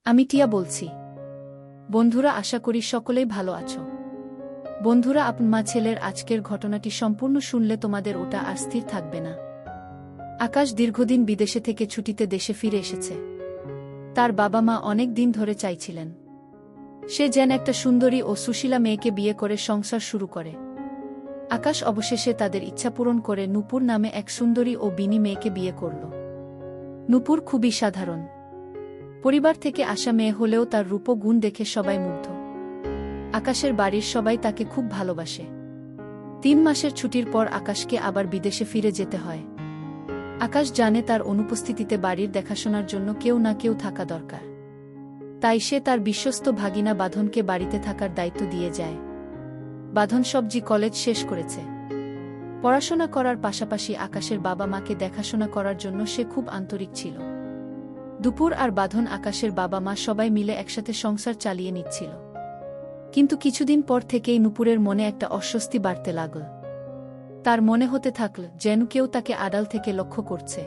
আমি টিয়া বলছি। বন্ধুরা, আশা করি সকলেই ভালো আছো। বন্ধুরা, আপন ছেলের আজকের ঘটনাটি সম্পূর্ণ শুনলে তোমাদের ওটা আর স্থির থাকবে না। আকাশ দীর্ঘদিন বিদেশে থেকে ছুটিতে দেশে ফিরে এসেছে। তার বাবা মা অনেক দিন ধরে চাইছিলেন সে যেন একটা সুন্দরী ও সুশীলা মেয়েকে বিয়ে করে সংসার শুরু করে। আকাশ অবশেষে তাদের ইচ্ছা পূরণ করে নূপুর নামে এক সুন্দরী ও বিনী মেয়েকে বিয়ে করল। নূপুর খুবই সাধারণ পরিবার থেকে আসা মেয়ে হলেও তার রূপ গুণ দেখে সবাই মুগ্ধ। আকাশের বাড়ির সবাই তাকে খুব ভালোবাসে। 3 মাসের ছুটির পর আকাশকে আবার বিদেশে ফিরে যেতে হয়। আকাশ জানে তার অনুপস্থিতিতে বাড়ির দেখাশোনার জন্য কেউ না কেউ থাকা দরকার। তাই সে তার বিশ্বস্ত ভাগিনা বাঁধনকে বাড়িতে থাকার দায়িত্ব দিয়ে যায়। বাঁধন সবজি কলেজ শেষ করেছে। পড়াশোনা করার পাশাপাশি আকাশের বাবা মাকে দেখাশোনা করার জন্য সে খুব আন্তরিক ছিল। দুপুর আর বাঁধন আকাশের বাবা মা সবাই মিলে একসাথে সংসার চালিয়ে নিচ্ছিল। কিন্তু কিছুদিন পর থেকেই নূপুরের মনে একটা অস্বস্তি বাড়তে লাগল। তার মনে হতে থাকল যেন কেউ তাকে আড়াল থেকে লক্ষ্য করছে।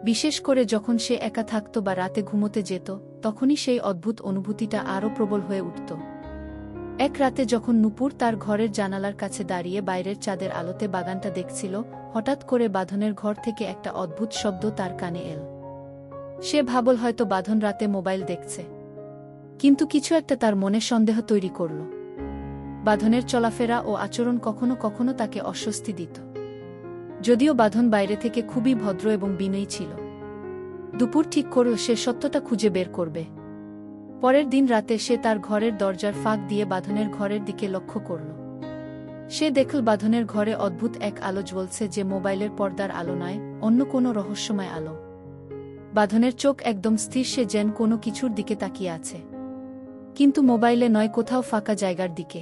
বিশেষ করে যখন সে একা থাকত বা রাতে ঘুমোতে যেত, তখনই সেই অদ্ভুত অনুভূতিটা আরও প্রবল হয়ে উঠত। এক রাতে যখন নূপুর তার ঘরের জানালার কাছে দাঁড়িয়ে বাইরের চাঁদের আলোতে বাগানটা দেখছিল, হঠাৎ করে বাঁধনের ঘর থেকে একটা অদ্ভুত শব্দ তার কানে এল। সে ভাবল হয়তো বাঁধন রাতে মোবাইল দেখছে। কিন্তু কিছু একটা তার মনে সন্দেহ তৈরি করল। বাঁধনের চলাফেরা ও আচরণ কখনো কখনো তাকে অস্বস্তি দিত। যদিও বাঁধন বাইরে থেকে খুবই ভদ্র এবং বিনয়ী ছিল। দুপুর ঠিক করল সে সত্যটা খুঁজে বের করবে। পরের দিন রাতে সে তার ঘরের দরজার ফাঁক দিয়ে বাঁধনের ঘরের দিকে লক্ষ্য করল। সে দেখল বাঁধনের ঘরে অদ্ভুত এক আলো জ্বলছে, যে মোবাইলের পর্দার আলো নয়, অন্য কোনো রহস্যময় আলো। বাঁধনের চোখ একদম স্থির, সে যেন কোনো কিছুর দিকে তাকিয়ে আছে। কিন্তু মোবাইলে নয়, কোথাও ফাঁকা জায়গার দিকে।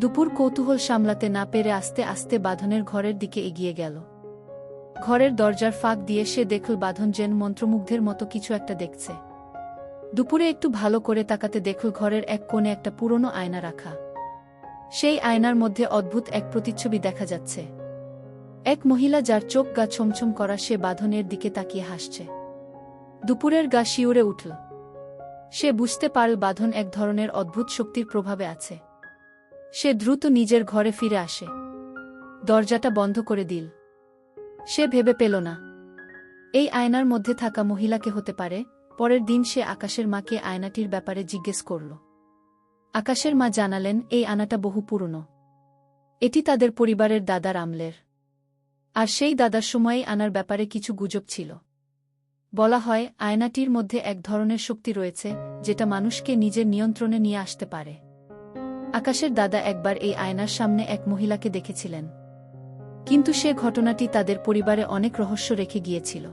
দুপুর কৌতূহল সামলাতে না পেরে আস্তে আস্তে বাঁধনের ঘরের দিকে এগিয়ে গেল। ঘরের দরজার ফাঁক দিয়ে সে দেখল বাঁধন যেন মন্ত্রমুগ্ধের মতো কিছু একটা দেখছে। দুপুরে একটু ভালো করে তাকাতে দেখল ঘরের এক কোণে একটা পুরনো আয়না রাখা। সেই আয়নার মধ্যে অদ্ভুত এক প্রতিচ্ছবি দেখা যাচ্ছে। এক মহিলা যার চোখ গা ছমছম করা, সে বাঁধনের দিকে তাকিয়ে হাসছে। দুপুরের গা শিউরে উঠল। সে বুঝতে পারল বাঁধন এক ধরনের অদ্ভুত শক্তির প্রভাবে আছে। সে দ্রুত নিজের ঘরে ফিরে আসে। দরজাটা বন্ধ করে দিল। সে ভেবে পেল না এই আয়নার মধ্যে থাকা মহিলাকে হতে পারে। পরের দিন সে আকাশের মাকে আয়নাটির ব্যাপারে জিজ্ঞেস করল। আকাশের মা জানালেন এই আয়নাটা বহু পুরনো। এটি তাদের পরিবারের দাদার আমলের। আর সেই দাদার সময়েই আনার ব্যাপারে কিছু গুজব ছিল। বলা হয় আয়নাটির মধ্যে এক ধরনের শক্তি রয়েছে, যেটা মানুষকে নিজের নিয়ন্ত্রণে নিয়ে আসতে পারে। আকাশের দাদা একবার এই আয়নার সামনে এক মহিলাকে দেখেছিলেন। কিন্তু সে ঘটনাটি তাদের পরিবারে অনেক রহস্য রেখে গিয়েছিল।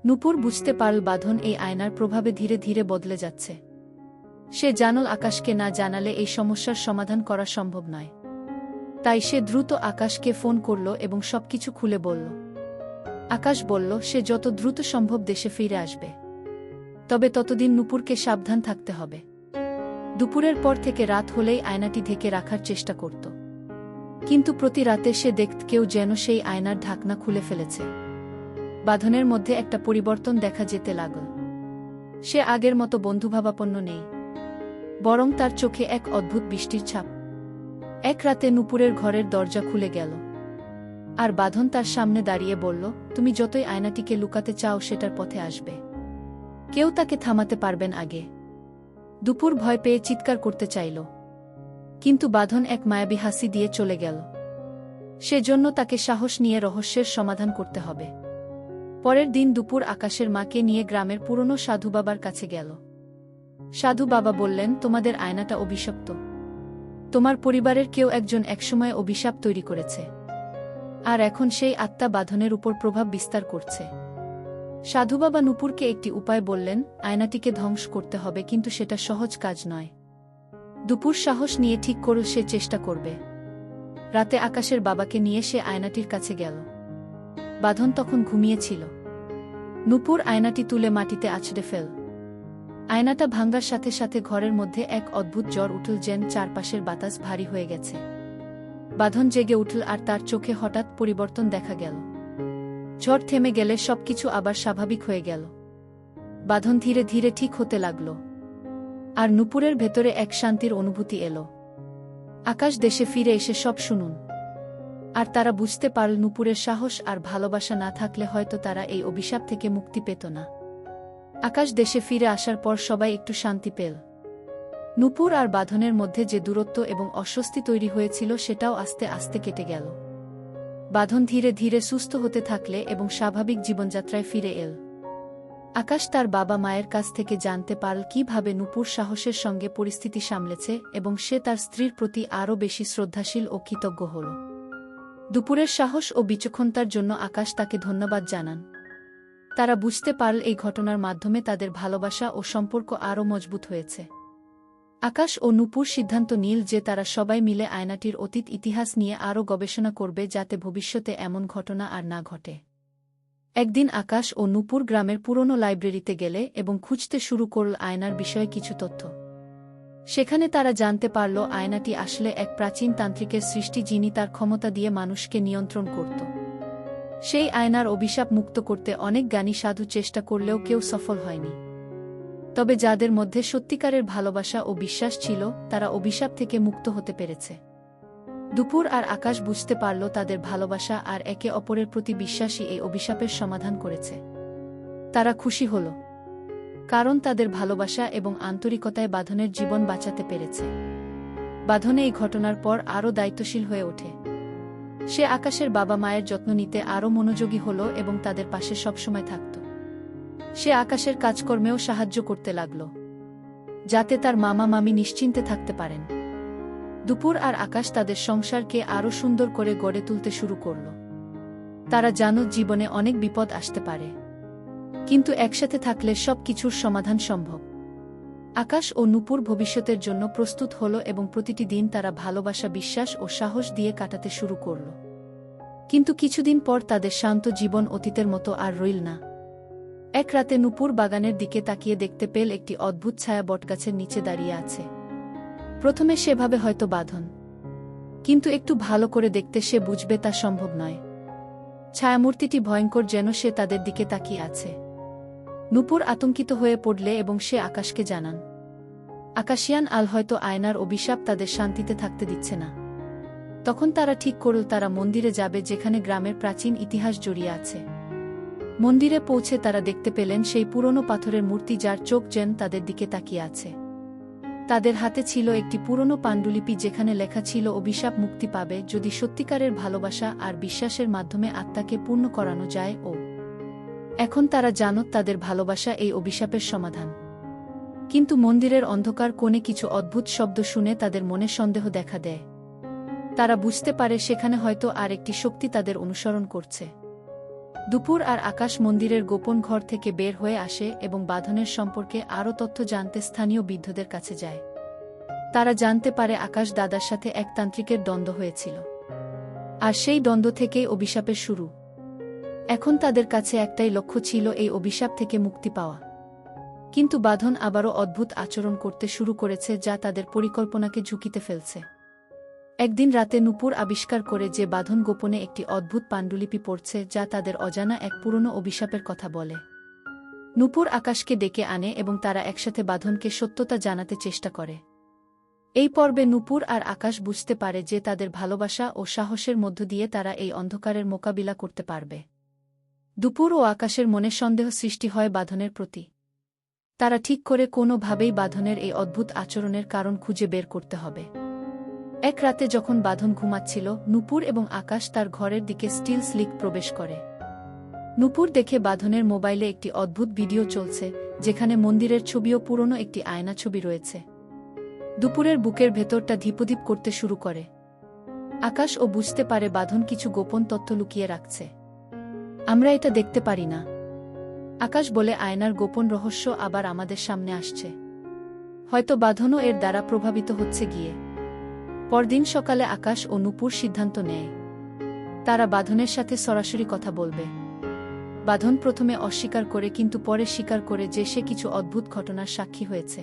নূপুর বুঝতে পারল বাঁধন এই আয়নার প্রভাবে ধীরে ধীরে বদলে যাচ্ছে। সে জানল আকাশকে না জানালে এই সমস্যার সমাধান করা সম্ভব নয়। তাই সে দ্রুত আকাশকে ফোন করল এবং সবকিছু খুলে বলল। আকাশ বলল সে যত দ্রুত সম্ভব দেশে ফিরে আসবে। তবে ততদিন নূপুরকে সাবধান থাকতে হবে। দুপুরের পর থেকে রাত হলেই আয়নাটি ঢেকে রাখার চেষ্টা করত। কিন্তু প্রতি রাতে সে দেখত কেউ যেন সেই আয়নার ঢাকনা খুলে ফেলেছে। বাঁধনের মধ্যে একটা পরিবর্তন দেখা যেতে লাগল। সে আগের মতো বন্ধুভাবাপন্ন নেই, বরং তার চোখে এক অদ্ভুত বৃষ্টির ছাপ। এক রাতে নূপুরের ঘরের দরজা খুলে গেল। আর বাঁধন তার সামনে দাঁড়িয়ে বলল, তুমি যতই আয়নাটিকে লুকাতে চাও সেটার পথে আসবে। কেউ তাকে থামাতে পারবেন আগে। দুপুর ভয় পেয়ে চিৎকার করতে চাইল, কিন্তু বাঁধন এক মায়াবী হাসি দিয়ে চলে গেল। সেজন্য তাকে সাহস নিয়ে রহস্যের সমাধান করতে হবে। পরের দিন দুপুর আকাশের মাকে নিয়ে গ্রামের পুরনো সাধু বাবার কাছে গেল। সাধু বাবা বললেন, তোমাদের আয়নাটা অভিশপ্ত। তোমার পরিবারের কেউ একজন একসময় অভিশাপ তৈরি করেছে, আর এখন সেই আত্মা বাঁধনের উপর প্রভাব বিস্তার করছে। সাধু বাবা নূপুরকে একটি উপায় বললেন, আয়নাটিকে ধ্বংস করতে হবে, কিন্তু সেটা সহজ কাজ নয়। দুপুর সাহস নিয়ে ঠিক করল সে চেষ্টা করবে। রাতে আকাশের বাবাকে নিয়ে সে আয়নাটির কাছে গেল। বাঁধন তখন ঘুমিয়েছিল। নূপুর আয়নাটি তুলে মাটিতে আছড়ে ফেল। আয়নাটা ভাঙ্গার সাথে সাথে ঘরের মধ্যে এক অদ্ভুত জ্বর উঠল, যেন চারপাশের বাতাস ভারী হয়ে গেছে। বাঁধন জেগে উঠল আর তার চোখে হঠাৎ পরিবর্তন দেখা গেল। ঝড় থেমে গেলে সবকিছু আবার স্বাভাবিক হয়ে গেল। বাঁধন ধীরে ধীরে ঠিক হতে লাগল। আর নূপুরের ভেতরে এক শান্তির অনুভূতি এলো। আকাশ দেশে ফিরে এসে সব শুনুন। আর তারা বুঝতে পারল নূপুরের সাহস আর ভালোবাসা না থাকলে হয়তো তারা এই অভিশাপ থেকে মুক্তি পেত না। আকাশ দেশে ফিরে আসার পর সবাই একটু শান্তি পেল। নূপুর আর বাঁধনের মধ্যে যে দূরত্ব এবং অস্বস্তি তৈরি হয়েছিল সেটাও আস্তে আস্তে কেটে গেল। বাঁধন ধীরে ধীরে সুস্থ হতে থাকলে এবং স্বাভাবিক জীবনযাত্রায় ফিরে এল। আকাশ তার বাবা মায়ের কাছ থেকে জানতে পারল কিভাবে নূপুর সাহসের সঙ্গে পরিস্থিতি সামলেছে এবং সে তার স্ত্রীর প্রতি আরও বেশি শ্রদ্ধাশীল ও কৃতজ্ঞ হল। দুপুরের সাহস ও বিচক্ষণতার জন্য আকাশ তাকে ধন্যবাদ জানান। তারা বুঝতে পারল এই ঘটনার মাধ্যমে তাদের ভালোবাসা ও সম্পর্ক আরও মজবুত হয়েছে। আকাশ ও নূপুর সিদ্ধান্ত নিল যে তারা সবাই মিলে আয়নাটির অতীত ইতিহাস নিয়ে আরও গবেষণা করবে যাতে ভবিষ্যতে এমন ঘটনা আর না ঘটে। একদিন আকাশ ও নূপুর গ্রামের পুরনো লাইব্রেরিতে গেলে এবং খুঁজতে শুরু করল আয়নার বিষয়ে কিছু তথ্য। সেখানে তারা জানতে পারল আয়নাটি আসলে এক প্রাচীন তান্ত্রিকের সৃষ্টি যিনি তার ক্ষমতা দিয়ে মানুষকে নিয়ন্ত্রণ করত। সেই আয়নার অভিশাপ মুক্ত করতে অনেক জ্ঞানী সাধু চেষ্টা করলেও কেউ সফল হয়নি। তবে যাদের মধ্যে সত্যিকারের ভালোবাসা ও বিশ্বাস ছিল তারা অভিশাপ থেকে মুক্ত হতে পেরেছে। দুপুর আর আকাশ বুঝতে পারল তাদের ভালোবাসা আর একে অপরের প্রতি বিশ্বাসই এই অভিশাপের সমাধান করেছে। তারা খুশি হল, কারণ তাদের ভালোবাসা এবং আন্তরিকতায় বাঁধনের জীবন বাঁচাতে পেরেছে। বাঁধন এই ঘটনার পর আরও দায়িত্বশীল হয়ে ওঠে। সে আকাশের বাবা মায়ের যত্ন নিতে আরও মনোযোগী হল এবং তাদের পাশে সবসময় থাকত। সে আকাশের কাজকর্মেও সাহায্য করতে লাগল, যাতে তার মামা মামি নিশ্চিন্তে থাকতে পারেন। দুপুর আর আকাশ তাদের সংসারকে আরও সুন্দর করে গড়ে তুলতে শুরু করল। তারা জানো জীবনে অনেক বিপদ আসতে পারে, কিন্তু একসাথে থাকলে সব কিছুর সমাধান সম্ভব। আকাশ ও নূপুর ভবিষ্যতের জন্য প্রস্তুত হল এবং প্রতিটি দিন তারা ভালোবাসা, বিশ্বাস ও সাহস দিয়ে কাটাতে শুরু করল। কিন্তু কিছুদিন পর তাদের শান্ত জীবন অতীতের মতো আর রইল না। এক রাতে নূপুর বাগানের দিকে তাকিয়ে দেখতে পেল একটি অদ্ভুত ছায়া বটগাছের নিচে দাঁড়িয়ে আছে। প্রথমে সে ভাবে হয়তো বাঁধন, কিন্তু একটু ভালো করে দেখতে সে বুঝবে তা সম্ভব নয়। ছায়ামূর্তিটি ভয়ঙ্কর, যেন সে তাদের দিকে তাকিয়ে আছে। নূপুর আতঙ্কিত হয়ে পড়লে এবং সে আকাশকে জানান। আকাশিয়ান আল হয়তো আয়নার অভিশাপ তাদের শান্তিতে থাকতে দিচ্ছে না। তখন তারা ঠিক করল তারা মন্দিরে যাবে যেখানে গ্রামের প্রাচীন ইতিহাস জড়িয়ে আছে। মন্দিরে পৌঁছে তারা দেখতে পেলেন সেই পুরনো পাথরের মূর্তি যার চোখ যেন তাদের দিকে তাকিয়ে আছে। তাদের হাতে ছিল একটি পুরনো পাণ্ডুলিপি যেখানে লেখা ছিল অভিশাপ মুক্তি পাবে যদি সত্যিকারের ভালোবাসা আর বিশ্বাসের মাধ্যমে আত্মাকে পূর্ণ করানো যায়। ও এখন তারা জানত তাদের ভালোবাসা এই অভিশাপের সমাধান। কিন্তু মন্দিরের অন্ধকার কোণে কিছু অদ্ভুত শব্দ শুনে তাদের মনে সন্দেহ দেখা দেয়। তারা বুঝতে পারে সেখানে হয়তো আর একটি শক্তি তাদের অনুসরণ করছে। দুপুর আর আকাশ মন্দিরের গোপন ঘর থেকে বের হয়ে আসে এবং বাঁধনের সম্পর্কে আরও তথ্য জানতে স্থানীয় বৃদ্ধদের কাছে যায়। তারা জানতে পারে আকাশ দাদার সাথে এক তান্ত্রিকের দ্বন্দ্ব হয়েছিল, আর সেই দ্বন্দ্ব থেকেই অভিশাপের শুরু। এখন তাদের কাছে একটাই লক্ষ্য ছিল এই অভিশাপ থেকে মুক্তি পাওয়া। কিন্তু বাঁধন আবারও অদ্ভুত আচরণ করতে শুরু করেছে যা তাদের পরিকল্পনাকে ঝুঁকিতে ফেলছে। একদিন রাতে নূপুর আবিষ্কার করে যে বাঁধন গোপনে একটি অদ্ভুত পাণ্ডুলিপি পড়ছে যা তাদের অজানা এক পুরনো অভিশাপের কথা বলে। নূপুর আকাশকে ডেকে আনে এবং তারা একসাথে বাঁধনকে সত্যতা জানাতে চেষ্টা করে। এই পর্বে নূপুর আর আকাশ বুঝতে পারে যে তাদের ভালোবাসা ও সাহসের মধ্য দিয়ে তারা এই অন্ধকারের মোকাবিলা করতে পারবে। দুপুর ও আকাশের মনে সন্দেহ সৃষ্টি হয় বাঁধনের প্রতি। তারা ঠিক করে কোনোভাবেই বাঁধনের এই অদ্ভুত আচরণের কারণ খুঁজে বের করতে হবে। এক রাতে যখন বাঁধন ঘুমাচ্ছিল, নূপুর এবং আকাশ তার ঘরের দিকে স্টিল স্লিক প্রবেশ করে। নূপুর দেখে বাঁধনের মোবাইলে একটি অদ্ভুত ভিডিও চলছে যেখানে মন্দিরের ছবিও পুরনো একটি আয়না ছবি রয়েছে। দুপুরের বুকের ভেতরটা ধিপধিপ করতে শুরু করে। আকাশ ও বুঝতে পারে বাঁধন কিছু গোপন তথ্য লুকিয়ে রাখছে। আমরা এটা দেখতে পারি না, আকাশ বলে, আয়নার গোপন রহস্য আবার আমাদের সামনে আসছে। হয়তো বাঁধনও এর দ্বারা প্রভাবিত হচ্ছে গিয়ে। পরদিন সকালে আকাশ ও নূপুর সিদ্ধান্ত নেয় তারা বাঁধনের সাথে সরাসরি কথা বলবে। বাঁধন প্রথমে অস্বীকার করে কিন্তু পরে স্বীকার করে যে সে কিছু অদ্ভুত ঘটনার সাক্ষী হয়েছে।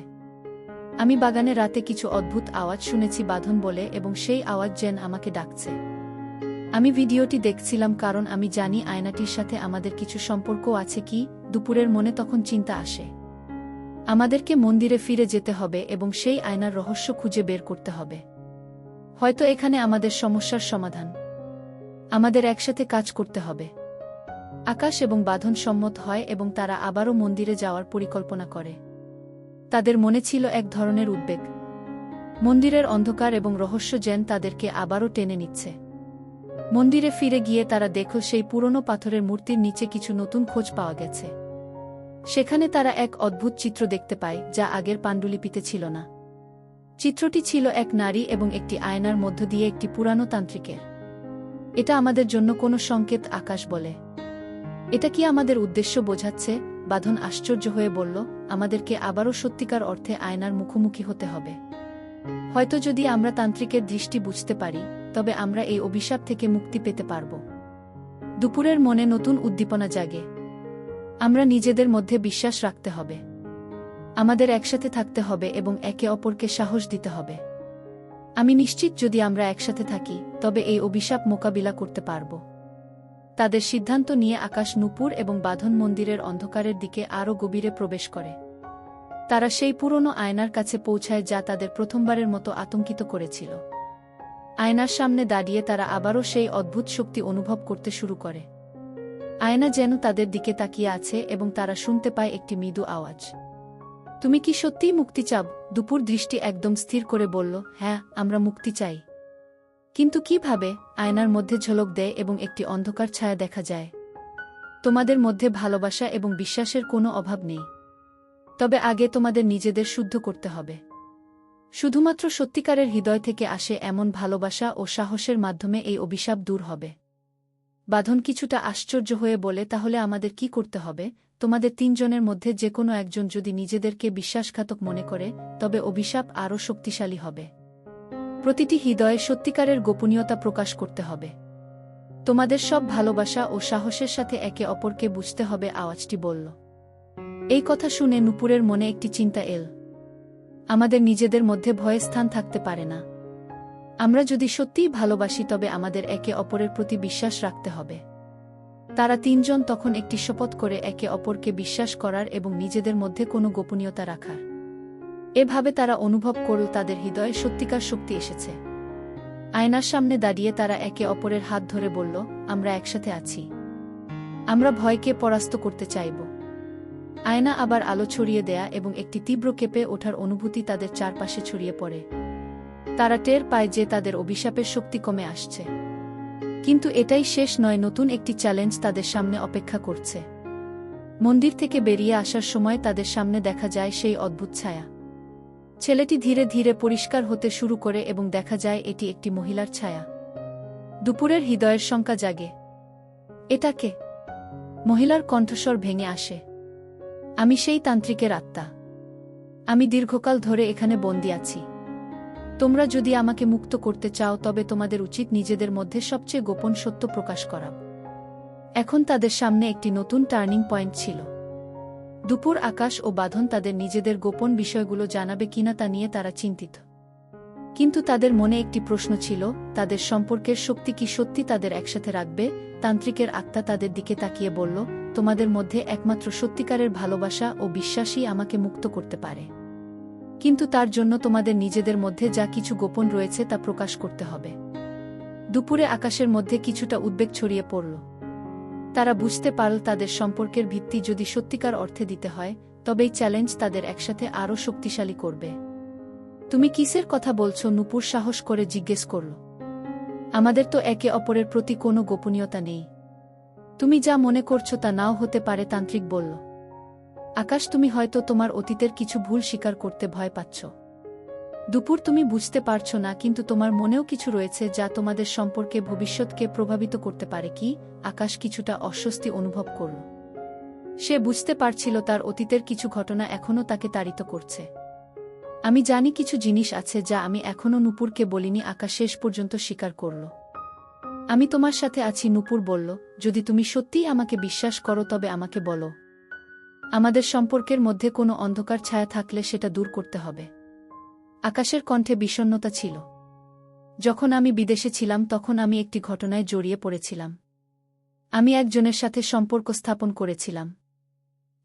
আমি বাগানে রাতে কিছু অদ্ভুত আওয়াজ শুনেছি, বাঁধন বলে, এবং সেই আওয়াজ যেন আমাকে ডাকছে। আমি ভিডিওটি দেখছিলাম কারণ আমি জানি আয়নাটির সাথে আমাদের কিছু সম্পর্ক আছে। কি দুপুরের মনে তখন চিন্তা আসে। আমাদেরকে মন্দিরে ফিরে যেতে হবে এবং সেই আয়নার রহস্য খুঁজে বের করতে হবে। হয়তো এখানে আমাদের সমস্যার সমাধান। আমাদের একসাথে কাজ করতে হবে। আকাশ এবং বাঁধন সম্মত হয় এবং তারা আবারও মন্দিরে যাওয়ার পরিকল্পনা করে। তাদের মনে ছিল এক ধরনের উদ্বেগ। মন্দিরের অন্ধকার এবং রহস্য যেন তাদেরকে আবারও টেনে নিচ্ছে। মন্দিরে ফিরে গিয়ে তারা দেখল সেই পুরনো পাথরের মূর্তির নিচে কিছু নতুন খোঁজ পাওয়া গেছে। সেখানে তারা এক অদ্ভুত চিত্র দেখতে পায় যা আগের পাণ্ডুলিপিতে ছিল না। চিত্রটি ছিল এক নারী এবং একটি আয়নার মধ্য দিয়ে একটি পুরানো তান্ত্রিকের। এটা আমাদের জন্য কোনো সংকেত, আকাশ বলে। এটা কি আমাদের উদ্দেশ্য বোঝাচ্ছে? বাঁধন আশ্চর্য হয়ে বলল, আমাদেরকে আবারও সত্যিকার অর্থে আয়নার মুখোমুখি হতে হবে। হয়তো যদি আমরা তান্ত্রিকের দৃষ্টি বুঝতে পারি, তবে আমরা এই অভিশাপ থেকে মুক্তি পেতে পারব। দুপুরের মনে নতুন উদ্দীপনা জাগে। আমরা নিজেদের মধ্যে বিশ্বাস রাখতে হবে। আমাদের একসাথে থাকতে হবে এবং একে অপরকে সাহস দিতে হবে। আমি নিশ্চিত যদি আমরা একসাথে থাকি, তবে এই অভিশাপ মোকাবিলা করতে পারব। তাদের সিদ্ধান্ত নিয়ে আকাশ, নূপুর এবং বাঁধন মন্দিরের অন্ধকারের দিকে আরও গভীরে প্রবেশ করে। তারা সেই পুরনো আয়নার কাছে পৌঁছায় যা তাদের প্রথমবারের মতো আতঙ্কিত করেছিল। আয়নার সামনে দাঁড়িয়ে তারা আবারও সেই অদ্ভুত শক্তি অনুভব করতে শুরু করে। আয়না যেন তাদের দিকে তাকিয়ে আছে এবং তারা শুনতে পায় একটি মৃদু আওয়াজ। তুমি কি সত্যিই মুক্তি চাও? দুপুর দৃষ্টি একদম স্থির করে বলল, হ্যাঁ, আমরা মুক্তি চাই। কিন্তু কিভাবে? আয়নার মধ্যে ঝলক দেয় এবং একটি অন্ধকার ছায়া দেখা যায়। তোমাদের মধ্যে ভালোবাসা এবং বিশ্বাসের কোনো অভাব নেই। তবে আগে তোমাদের নিজেদের শুদ্ধ করতে হবে। শুধুমাত্র সত্যিকারের হৃদয় থেকে আসে এমন ভালোবাসা ও সাহসের মাধ্যমে এই অভিশাপ দূর হবে। বাঁধন কিছুটা আশ্চর্য হয়ে বলে, তাহলে আমাদের কি করতে হবে? তোমাদের তিনজনের মধ্যে যে কোনো একজন যদি নিজেদেরকে বিশ্বাসঘাতক মনে করে, তবে অভিশাপ আরও শক্তিশালী হবে। প্রতিটি হৃদয়ে সত্যিকারের গোপনীয়তা প্রকাশ করতে হবে। তোমাদের সব ভালোবাসা ও সাহসের সাথে একে অপরকে বুঝতে হবে, আওয়াজটি বলল। এই কথা শুনে নূপুরের মনে একটি চিন্তা এল। আমাদের নিজেদের মধ্যে ভয়ের স্থান থাকতে পারে না। আমরা যদি সত্যিই ভালোবাসি, তবে আমাদের একে অপরের প্রতি বিশ্বাস রাখতে হবে। তারা তিনজন তখন একটি শপথ করে একে অপরকে বিশ্বাস করার এবং নিজেদের মধ্যে কোনো গোপনীয়তা রাখার। এভাবে তারা অনুভব করল তাদের হৃদয়ে সত্যিকার শক্তি এসেছে। আয়নার সামনে দাঁড়িয়ে তারা একে অপরের হাত ধরে বলল, আমরা একসাথে আছি। আমরা ভয়কে পরাস্ত করতে চাইব। আয়না আবার আলো ছড়িয়ে দেয়া এবং একটি তীব্র কেঁপে ওঠার অনুভূতি তাদের চারপাশে ছড়িয়ে পড়ে। তারা টের পায় যে তাদের অভিশাপের শক্তি কমে আসছে। কিন্তু এটাই শেষ নয়, নতুন একটি চ্যালেঞ্জ তাদের সামনে অপেক্ষা করছে। মন্দির থেকে বেরিয়ে আসার সময় তাদের সামনে দেখা যায় সেই অদ্ভুত ছায়া। ছেলেটি ধীরে ধীরে পরিষ্কার হতে শুরু করে এবং দেখা যায় এটি একটি মহিলার ছায়া। দুপুরের হৃদয়ের শঙ্কা জাগে। এটা কে? মহিলার কণ্ঠস্বর ভেঙে আসে। আমি সেই তান্ত্রিকের আত্মা। আমি দীর্ঘকাল ধরে এখানে বন্দী আছি। তোমরা যদি আমাকে মুক্ত করতে চাও, তবে তোমাদের উচিত নিজেদের মধ্যে সবচেয়ে গোপন সত্য প্রকাশ করা। এখন তাদের সামনে একটি নতুন টার্নিং পয়েন্ট ছিল। দুপুর, আকাশ ও বাঁধন তাদের নিজেদের গোপন বিষয়গুলো জানাবে কিনা তা নিয়ে তারা চিন্তিত। কিন্তু তাদের মনে একটি প্রশ্ন ছিল, তাদের সম্পর্কের শক্তি কি সত্যি তাদের একসাথে রাখবে? তান্ত্রিকের আত্মা তাদের দিকে তাকিয়ে বলল, তোমাদের মধ্যে একমাত্র সত্যিকারের ভালোবাসা ও বিশ্বাসই আমাকে মুক্ত করতে পারে। কিন্তু তার জন্য তোমাদের নিজেদের মধ্যে যা কিছু গোপন রয়েছে তা প্রকাশ করতে হবে। দুপুরে আকাশের মধ্যে কিছুটা উদ্বেগ ছড়িয়ে পড়ল। তারা বুঝতে পারল তাদের সম্পর্কের ভিত্তি যদি সত্যিকার অর্থে দিতে হয়, তবেই চ্যালেঞ্জ তাদের একসাথে আরও শক্তিশালী করবে। তুমি কিসের কথা বলছো? নূপুর সাহস করে জিজ্ঞেস করল। আমাদের তো একে অপরের প্রতি কোনো গোপনীয়তা নেই। তুমি যা মনে করছো তা নাও হতে পারে, তান্ত্রিক বলল। আকাশ, তুমি হয়তো তোমার অতীতের কিছু ভুল স্বীকার করতে ভয় পাচ্ছ। দুপুর, তুমি বুঝতে পারছো না, কিন্তু তোমার মনেও কিছু রয়েছে যা তোমাদের সম্পর্কে ভবিষ্যৎকে প্রভাবিত করতে পারে। কি? আকাশ কিছুটা অস্বস্তি অনুভব করল। সে বুঝতে পারছিল তার অতীতের কিছু ঘটনা এখনও তাকে তাড়িত করছে। আমি জানি কিছু জিনিস আছে যা আমি এখনও নূপুরকে বলিনি, আকাশ শেষ পর্যন্ত স্বীকার করল। আমি তোমার সাথে আছি, নূপুর বলল। যদি তুমি সত্যিই আমাকে বিশ্বাস করো, তবে আমাকে বলো। আমাদের সম্পর্কের মধ্যে কোনো অন্ধকার ছায়া থাকলে সেটা দূর করতে হবে। আকাশের কণ্ঠে বিষণ্ণতা ছিল। যখন আমি বিদেশে ছিলাম, তখন আমি একটি ঘটনায় জড়িয়ে পড়েছিলাম। আমি একজনের সাথে সম্পর্ক স্থাপন করেছিলাম।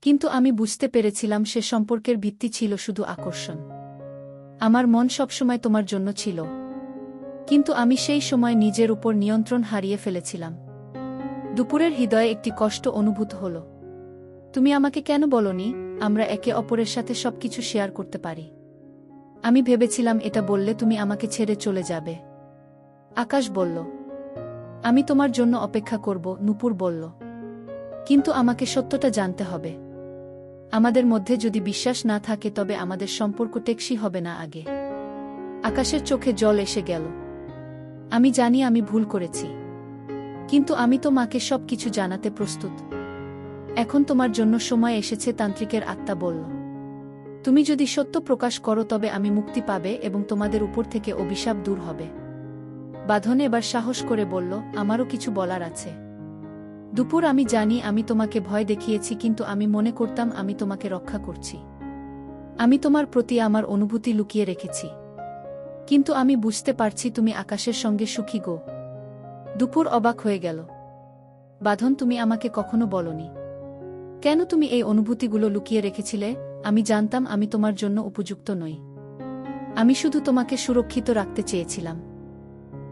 কিন্তু আমি বুঝতে পেরেছিলাম সে সম্পর্কের ভিত্তি ছিল শুধু আকর্ষণ। আমার মন সবসময় তোমার জন্য ছিল, কিন্তু আমি সেই সময় নিজের উপর নিয়ন্ত্রণ হারিয়ে ফেলেছিলাম। দুপুরের হৃদয়ে একটি কষ্ট অনুভূত হল। তুমি আমাকে কেন বলনি আমরা একে অপরের সাথে সবকিছু শেয়ার করতে পারি? আমি ভেবেছিলাম এটা বললে তুমি আমাকে ছেড়ে চলে যাবে। আকাশ বলল, আমি তোমার জন্য অপেক্ষা করব, নূপুর বলল। কিন্তু আমাকে সত্যটা জানতে হবে। আমাদের মধ্যে যদি বিশ্বাস না থাকে তবে আমাদের সম্পর্ক টেকসই হবে না। আগে আকাশের চোখে জল এসে গেল। আমি জানি আমি ভুল করেছি, কিন্তু আমি তো মাকে সবকিছু জানাতে প্রস্তুত। এখন তোমার জন্য সময় এসেছে, তান্ত্রিকের আত্মা বলল। তুমি যদি সত্য প্রকাশ করো তবে আমি মুক্তি পাবে এবং তোমাদের উপর থেকে অভিশাপ দূর হবে। বাঁধন এবার সাহস করে বলল, আমারও কিছু বলার আছে। দুপুর, আমি জানি আমি তোমাকে ভয় দেখিয়েছি, কিন্তু আমি মনে করতাম আমি তোমাকে রক্ষা করছি। আমি তোমার প্রতি আমার অনুভূতি লুকিয়ে রেখেছি, কিন্তু আমি বুঝতে পারছি তুমি আকাশের সঙ্গে সুখী গো। দুপুর অবাক হয়ে গেল। বাঁধন, তুমি আমাকে কখনো বলনি কেন তুমি এই অনুভূতিগুলো লুকিয়ে রেখেছিলে? আমি জানতাম আমি তোমার জন্য উপযুক্ত নই। আমি শুধু তোমাকে সুরক্ষিত রাখতে চেয়েছিলাম,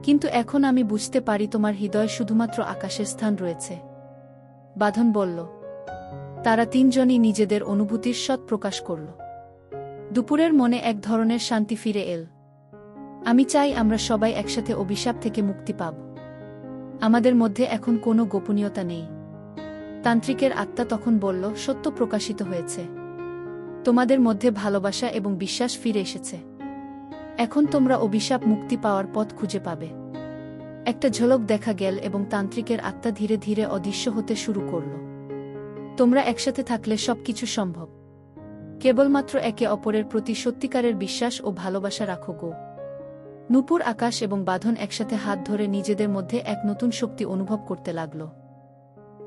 কিন্তু এখন আমি বুঝতে পারি তোমার হৃদয়ে শুধুমাত্র আকাশের স্থান রয়েছে। বাঁধন বলল। তারা তিনজনই নিজেদের অনুভূতির সৎ প্রকাশ করল। দুপুরের মনে এক ধরনের শান্তি ফিরে এল। আমি চাই আমরা সবাই একসাথে অভিশাপ থেকে মুক্তি পাব। আমাদের মধ্যে এখন কোনো গোপনীয়তা নেই। তান্ত্রিকের আত্মা তখন বলল, সত্য প্রকাশিত হয়েছে। তোমাদের মধ্যে ভালোবাসা এবং বিশ্বাস ফিরে এসেছে। এখন তোমরা অভিশাপ মুক্তি পাওয়ার পথ খুঁজে পাবে। একটা ঝলক দেখা গেল এবং তান্ত্রিকের আত্মা ধীরে ধীরে অদৃশ্য হতে শুরু করল। তোমরা একসাথে থাকলে সবকিছু সম্ভব। কেবলমাত্র একে অপরের প্রতি সত্যিকারের বিশ্বাস ও ভালোবাসা রাখো গো। নূপুর, আকাশ এবং বাঁধন একসাথে হাত ধরে নিজেদের মধ্যে এক নতুন শক্তি অনুভব করতে লাগল।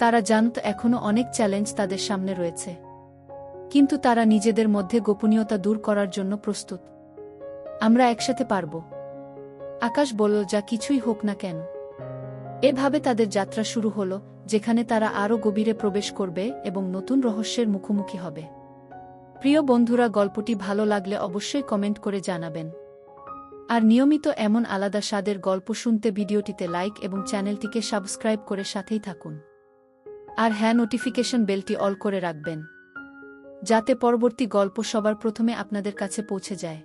তারা জানত এখনও অনেক চ্যালেঞ্জ তাদের সামনে রয়েছে, কিন্তু তারা নিজেদের মধ্যে গোপনীয়তা দূর করার জন্য প্রস্তুত। আমরা একসাথে পারব, আকাশ বলল, যা কিছুই হোক না কেন। এভাবে তাদের যাত্রা শুরু হল, যেখানে তারা আরও গভীরে প্রবেশ করবে এবং নতুন রহস্যের মুখোমুখি হবে। প্রিয় বন্ধুরা, গল্পটি ভালো লাগলে অবশ্যই কমেন্ট করে জানাবেন। আর নিয়মিত এমন আলাদা স্বাদের গল্প শুনতে ভিডিওটিতে লাইক এবং চ্যানেলটিকে সাবস্ক্রাইব করে সাথেই থাকুন। আর হ্যাঁ, নোটিফিকেশন বেলটি অল করে রাখবেন, যাতে পরবর্তী গল্প সবার প্রথমে আপনাদের কাছে পৌঁছে যায়।